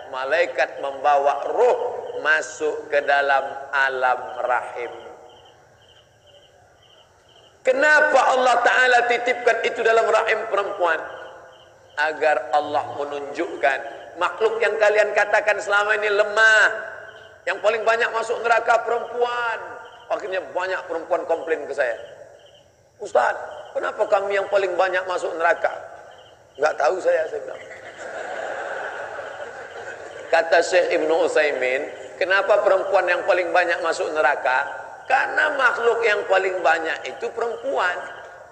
Malaikat membawa ruh masuk ke dalam alam rahim. Kenapa Allah Ta'ala titipkan itu dalam rahim perempuan? Agar Allah menunjukkan makhluk yang kalian katakan selama ini lemah, yang paling banyak masuk neraka perempuan. Akhirnya banyak perempuan komplain ke saya, Ustaz, kenapa kami yang paling banyak masuk neraka? Nggak tahu saya bilang. Kata Syekh Ibnu Utsaimin, kenapa perempuan yang paling banyak masuk neraka? Karena makhluk yang paling banyak itu perempuan.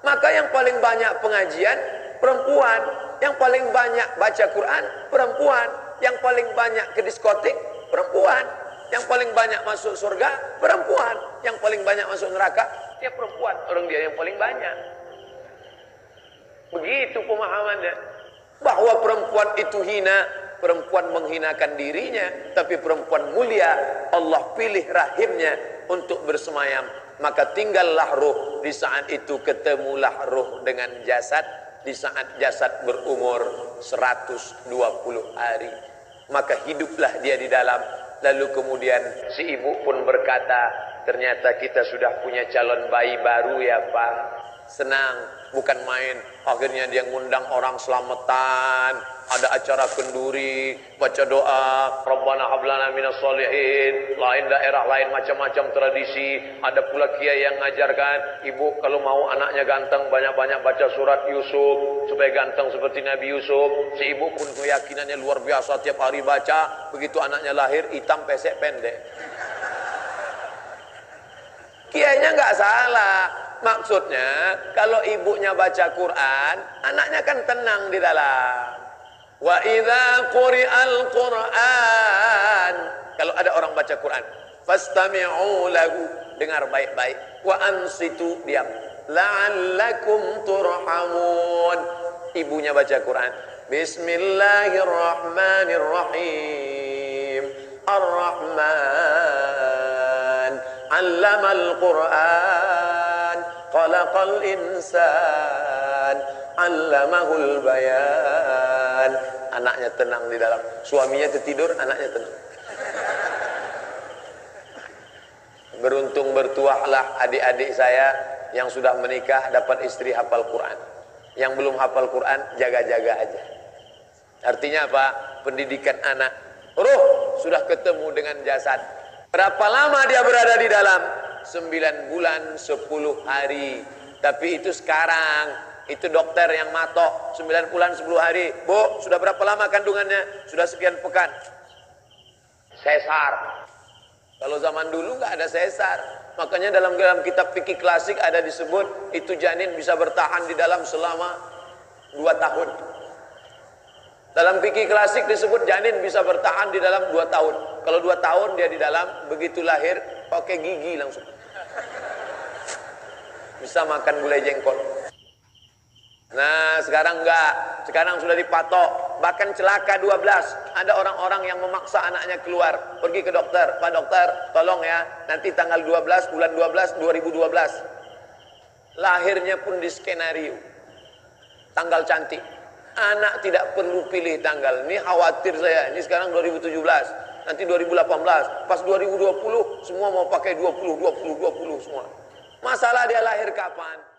Maka yang paling banyak pengajian, perempuan. Yang paling banyak baca Quran, perempuan. Yang paling banyak ke diskotik, perempuan. Yang paling banyak masuk surga, perempuan. Yang paling banyak masuk neraka, dia perempuan. Orang dia yang paling banyak. Begitu pemahamannya. Bahwa perempuan itu hina, perempuan menghinakan dirinya, tapi perempuan mulia, Allah pilih rahimnya untuk bersemayam. Maka tinggallah ruh. Di saat itu ketemulah ruh dengan jasad. Di saat jasad berumur 120 hari, maka hiduplah dia di dalam. Lalu kemudian si ibu pun berkata, ternyata kita sudah punya calon bayi baru ya Pak. Senang, bukan main. Akhirnya dia ngundang orang selamatan, ada acara kenduri, baca doa, Rabbana hablana minas solihin. Lain daerah, lain macam-macam tradisi. Ada pula kiai yang ngajarkan, ibu kalau mau anaknya ganteng, banyak-banyak baca surat Yusuf supaya ganteng seperti Nabi Yusuf. Si ibu pun keyakinannya luar biasa, tiap hari baca. Begitu anaknya lahir, hitam pesek pendek. Kiainya nggak salah. Maksudnya kalau ibunya baca Quran, anaknya kan tenang di dalam. Wa idza quri'al Qur'an, kalau ada orang baca Quran, fastami'u lahu, dengar baik-baik, wa ansitu, diam, la'allakum turhamun. Ibunya baca Quran, bismillahirrahmanirrahim, ar-rahman 'allamal Qur'an, khalaqal insan, 'allamahul bayan. Anaknya tenang di dalam. Suaminya tertidur, anaknya tenang. Beruntung bertuahlah adik-adik saya yang sudah menikah dapat istri hafal Quran. Yang belum hafal Quran, jaga-jaga aja. Artinya apa? Pendidikan anak. Ruh sudah ketemu dengan jasad. Berapa lama dia berada di dalam? 9 bulan 10 hari. Tapi itu sekarang. Itu dokter yang matok 9 bulan 10 hari. Bu, sudah berapa lama kandungannya? Sudah sekian pekan. Sesar. Kalau zaman dulu nggak ada sesar. Makanya dalam kitab fikih klasik ada disebut itu janin bisa bertahan di dalam selama 2 tahun. Dalam fikih klasik disebut janin bisa bertahan di dalam 2 tahun. Kalau 2 tahun dia di dalam, begitu lahir pakai gigi langsung. Bisa makan gulai jengkol. Nah sekarang enggak, sekarang sudah dipatok. Bahkan celaka 12. Ada orang-orang yang memaksa anaknya keluar, pergi ke dokter, Pak dokter tolong ya, nanti tanggal 12 bulan 12 2012 lahirnya pun di skenario tanggal cantik. Anak tidak perlu pilih tanggal. Ini khawatir saya, ini sekarang 2017, nanti 2018, pas 2020 semua mau pakai 20 semua. Masalah dia lahir kapan?